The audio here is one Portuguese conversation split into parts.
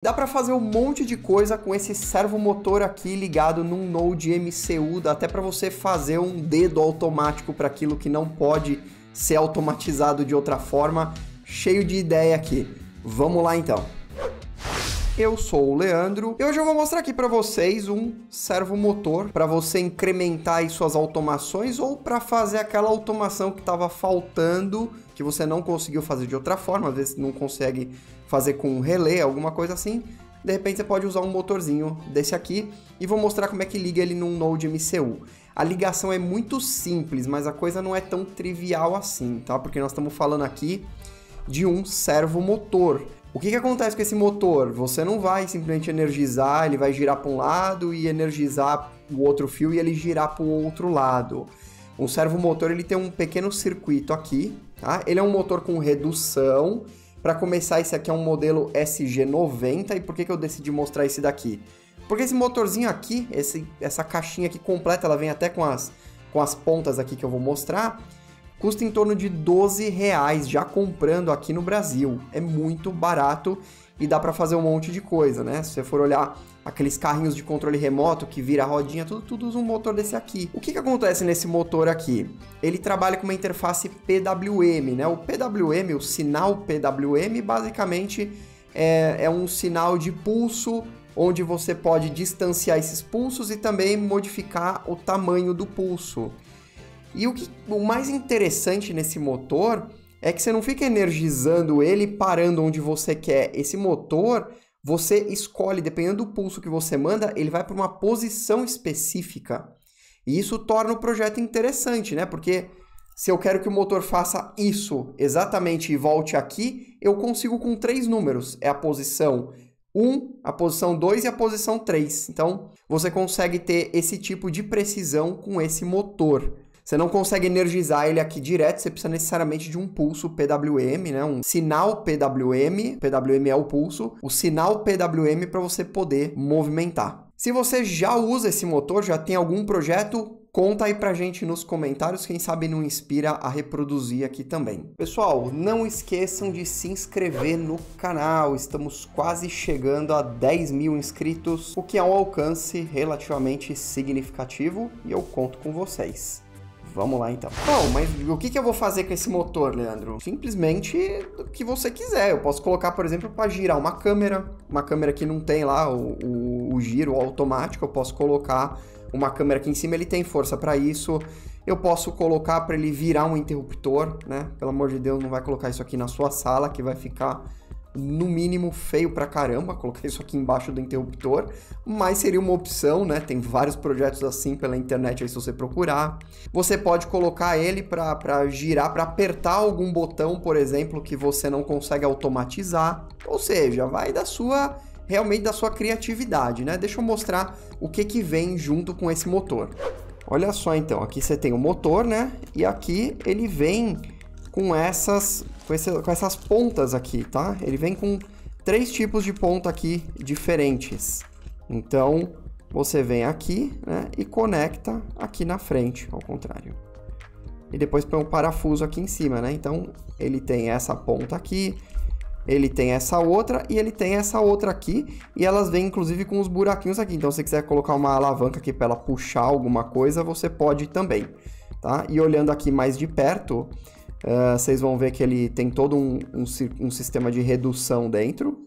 Dá para fazer um monte de coisa com esse servomotor aqui ligado num Node MCU, dá até para você fazer um dedo automático para aquilo que não pode ser automatizado de outra forma. Cheio de ideia aqui. Vamos lá então. Eu sou o Leandro e hoje eu vou mostrar aqui para vocês um servomotor para você incrementar aí suas automações ou para fazer aquela automação que estava faltando, que você não conseguiu fazer de outra forma, às vezes não consegue fazer com um relé, alguma coisa assim. De repente você pode usar um motorzinho desse aqui e vou mostrar como é que liga ele num Node MCU. A ligação é muito simples, mas a coisa não é tão trivial assim, tá? Porque nós estamos falando aqui de um servomotor. O que acontece com esse motor? Você não vai simplesmente energizar, ele vai girar para um lado e energizar o outro fio e ele girar para o outro lado. Um servomotor ele tem um pequeno circuito aqui, tá? Ele é um motor com redução. Para começar, esse aqui é um modelo SG90. E por que eu decidi mostrar esse daqui? Porque esse motorzinho aqui, essa caixinha aqui completa, ela vem até com as pontas aqui que eu vou mostrar, custa em torno de R$12 já comprando aqui no Brasil. É muito barato e dá para fazer um monte de coisa, né? Se você for olhar aqueles carrinhos de controle remoto que vira a rodinha, tudo usa um motor desse aqui. O que acontece nesse motor aqui? Ele trabalha com uma interface PWM, né? O PWM, o sinal PWM, basicamente é um sinal de pulso, onde você pode distanciar esses pulsos e também modificar o tamanho do pulso. E o mais interessante nesse motor é que você não fica energizando ele parando onde você quer. Esse motor, você escolhe, dependendo do pulso que você manda, ele vai para uma posição específica. E isso torna o projeto interessante, né? Porque se eu quero que o motor faça isso exatamente e volte aqui, eu consigo com 3 números. É a posição 1, a posição 2 e a posição 3. Então, você consegue ter esse tipo de precisão com esse motor. Você não consegue energizar ele aqui direto, você precisa necessariamente de um pulso PWM, né? Um sinal PWM, PWM é o pulso, o sinal PWM para você poder movimentar. Se você já usa esse motor, já tem algum projeto, conta aí pra gente nos comentários, quem sabe não inspira a reproduzir aqui também. Pessoal, não esqueçam de se inscrever no canal, estamos quase chegando a 10 mil inscritos, o que é um alcance relativamente significativo e eu conto com vocês. Vamos lá então. Bom, mas o que eu vou fazer com esse motor, Leandro? Simplesmente o que você quiser. Eu posso colocar, por exemplo, para girar uma câmera que não tem lá o giro automático. Eu posso colocar uma câmera aqui em cima, ele tem força para isso. Eu posso colocar para ele virar um interruptor, né? Pelo amor de Deus, não vai colocar isso aqui na sua sala, que vai ficar no mínimo feio pra caramba, colocar isso aqui embaixo do interruptor, mas seria uma opção, né? Tem vários projetos assim pela internet aí se você procurar. Você pode colocar ele para girar, para apertar algum botão, por exemplo, que você não consegue automatizar. Ou seja, vai realmente da sua criatividade, né? Deixa eu mostrar o que vem junto com esse motor. Olha só então, aqui você tem o motor, né? E aqui ele vem com essas pontas aqui, tá? Ele vem com 3 tipos de ponta aqui diferentes. Então, você vem aqui, né, e conecta aqui na frente, ao contrário. E depois põe um parafuso aqui em cima, né? Então, ele tem essa ponta aqui, ele tem essa outra e ele tem essa outra aqui. E elas vêm, inclusive, com os buraquinhos aqui. Então, se você quiser colocar uma alavanca aqui para ela puxar alguma coisa, você pode também, tá? E olhando aqui mais de perto, vocês vão ver que ele tem todo um sistema de redução dentro.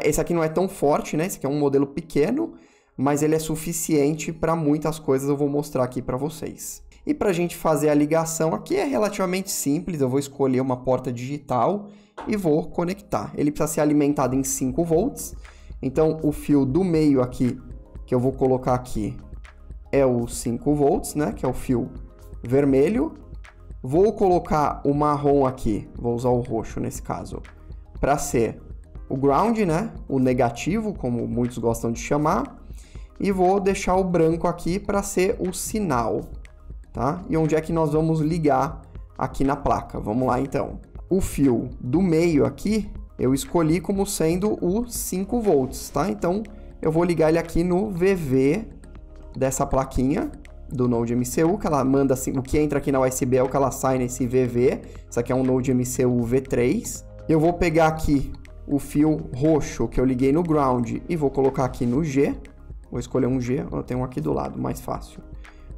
Esse aqui não é tão forte, né? Esse aqui é um modelo pequeno, mas ele é suficiente para muitas coisas. Eu vou mostrar aqui para vocês. E para a gente fazer a ligação aqui é relativamente simples. Eu vou escolher uma porta digital e vou conectar. Ele precisa ser alimentado em 5 volts. Então, o fio do meio aqui, que eu vou colocar aqui, é o 5 volts, né? Que é o fio vermelho. Vou colocar o marrom aqui, vou usar o roxo nesse caso, para ser o ground, né? O negativo, como muitos gostam de chamar. E vou deixar o branco aqui para ser o sinal, tá? E onde é que nós vamos ligar aqui na placa? Vamos lá então. O fio do meio aqui, eu escolhi como sendo o 5 volts, tá? Então, eu vou ligar ele aqui no VV dessa plaquinha do Node MCU, que ela manda assim, o que entra aqui na USB é o que ela sai nesse VV. Isso aqui é um Node MCU V3. Eu vou pegar aqui o fio roxo que eu liguei no ground e vou colocar aqui no G. Vou escolher um G, eu tenho um aqui do lado, mais fácil.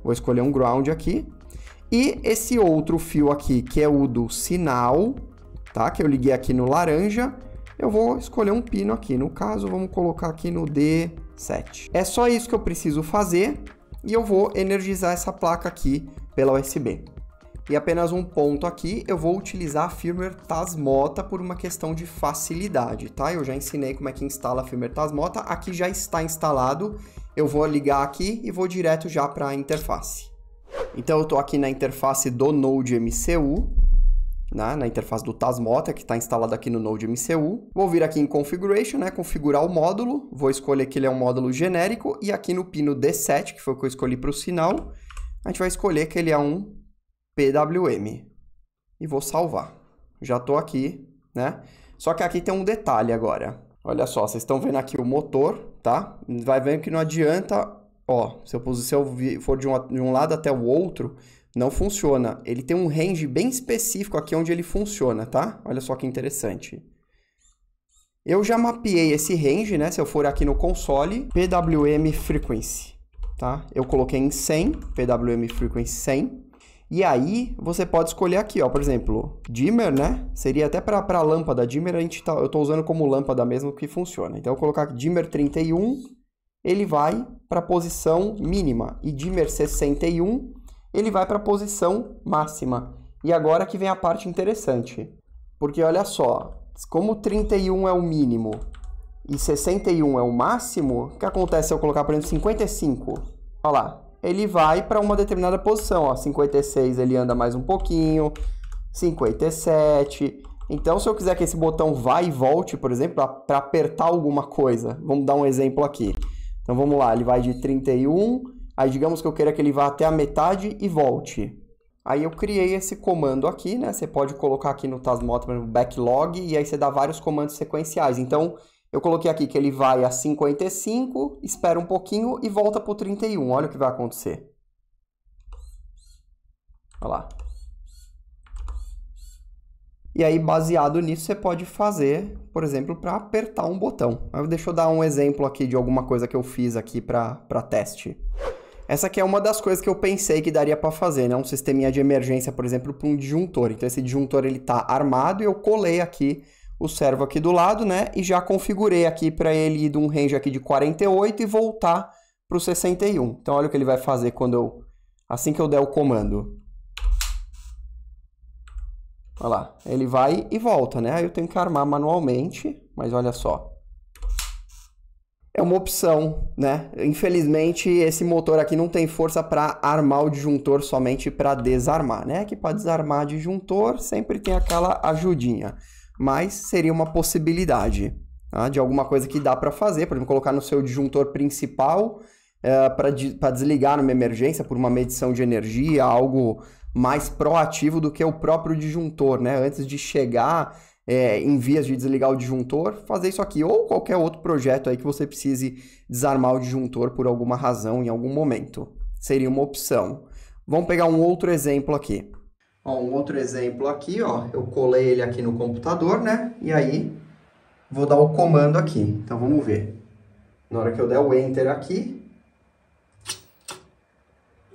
Vou escolher um ground aqui. E esse outro fio aqui, que é o do sinal, tá? Que eu liguei aqui no laranja, eu vou escolher um pino aqui. No caso, vamos colocar aqui no D7. É só isso que eu preciso fazer e eu vou energizar essa placa aqui pela USB. E apenas um ponto aqui, eu vou utilizar a firmware Tasmota por uma questão de facilidade, tá? Eu já ensinei como é que instala a firmware Tasmota, aqui já está instalado, eu vou ligar aqui e vou direto já para a interface. Então eu estou aqui na interface do Node MCU, né? Na interface do Tasmota, que está instalado aqui no Node MCU. Vou vir aqui em Configuration, né? Configurar o módulo, vou escolher que ele é um módulo genérico, e aqui no pino D7, que foi o que eu escolhi para o sinal, a gente vai escolher que ele é um PWM e vou salvar. Já estou aqui, né? Só que aqui tem um detalhe agora. Olha só, vocês estão vendo aqui o motor, tá? Vai vendo que não adianta, ó, se eu for de um lado até o outro, não funciona. Ele tem um range bem específico aqui onde ele funciona, tá? Olha só que interessante. Eu já mapeei esse range, né? Se eu for aqui no console, PWM Frequency, tá? Eu coloquei em 100, PWM Frequency 100. E aí, você pode escolher aqui, ó, por exemplo, dimmer, né? Seria até para a lâmpada dimmer, eu estou usando como lâmpada mesmo que funciona. Então, eu vou colocar aqui dimmer 31, ele vai para a posição mínima. E dimmer 61, ele vai para a posição máxima. E agora que vem a parte interessante. Porque olha só, como 31 é o mínimo e 61 é o máximo, o que acontece se eu colocar, por exemplo, 55? Olha lá. Ele vai para uma determinada posição, ó, 56 ele anda mais um pouquinho, 57. Então, se eu quiser que esse botão vá e volte, por exemplo, para apertar alguma coisa, vamos dar um exemplo aqui. Então, vamos lá, ele vai de 31, aí digamos que eu queira que ele vá até a metade e volte. Aí eu criei esse comando aqui, né? Você pode colocar aqui no Tasmota, por exemplo, backlog, e aí você dá vários comandos sequenciais. Então, eu coloquei aqui que ele vai a 55, espera um pouquinho e volta para o 31. Olha o que vai acontecer. Olha lá. E aí, baseado nisso, você pode fazer, por exemplo, para apertar um botão. Deixa eu dar um exemplo aqui de alguma coisa que eu fiz aqui para teste. Essa aqui é uma das coisas que eu pensei que daria para fazer, né? Um sisteminha de emergência, por exemplo, para um disjuntor. Então, esse disjuntor ele está armado e eu colei aqui o servo aqui do lado, né? E já configurei aqui para ele ir de um range aqui de 48 e voltar para o 61. Então, olha o que ele vai fazer assim que eu der o comando. Olha lá, ele vai e volta, né? Aí eu tenho que armar manualmente, mas olha só. É uma opção, né? Infelizmente, esse motor aqui não tem força para armar o disjuntor, somente para desarmar, né? Que para desarmar disjuntor sempre tem aquela ajudinha. Mas seria uma possibilidade, tá? De alguma coisa que dá para fazer, por exemplo, colocar no seu disjuntor principal para desligar numa emergência por uma medição de energia, algo mais proativo do que o próprio disjuntor, né? Antes de chegar em vias de desligar o disjuntor, fazer isso aqui, ou qualquer outro projeto aí que você precise desarmar o disjuntor por alguma razão em algum momento. Seria uma opção. Vamos pegar um outro exemplo aqui. Ó, um outro exemplo aqui, ó, eu colei ele aqui no computador, né? E aí, vou dar o comando aqui. Então, vamos ver. Na hora que eu der o Enter aqui,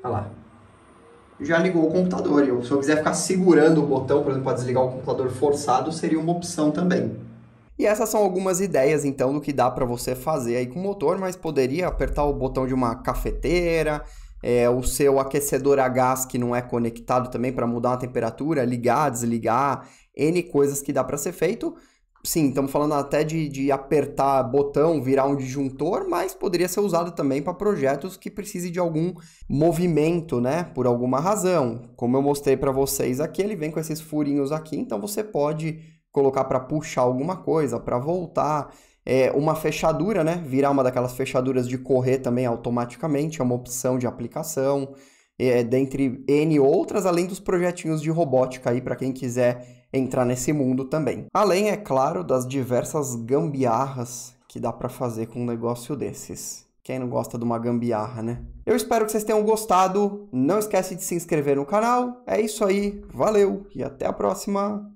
olha lá, já ligou o computador. Se eu quiser ficar segurando o botão, por exemplo, para desligar o computador forçado, seria uma opção também. E essas são algumas ideias, então, do que dá para você fazer aí com o motor, mas poderia apertar o botão de uma cafeteira, o seu aquecedor a gás que não é conectado também para mudar a temperatura, ligar, desligar, N coisas que dá para ser feito. Sim, estamos falando até de apertar botão, virar um disjuntor, mas poderia ser usado também para projetos que precisem de algum movimento, né? Por alguma razão. Como eu mostrei para vocês aqui, ele vem com esses furinhos aqui, então você pode colocar para puxar alguma coisa, para voltar. Uma fechadura, né? Virar uma daquelas fechaduras de correr também automaticamente, é uma opção de aplicação, dentre N outras, além dos projetinhos de robótica aí, para quem quiser entrar nesse mundo também. Além, é claro, das diversas gambiarras que dá para fazer com um negócio desses. Quem não gosta de uma gambiarra, né? Eu espero que vocês tenham gostado. Não esquece de se inscrever no canal. É isso aí. Valeu e até a próxima.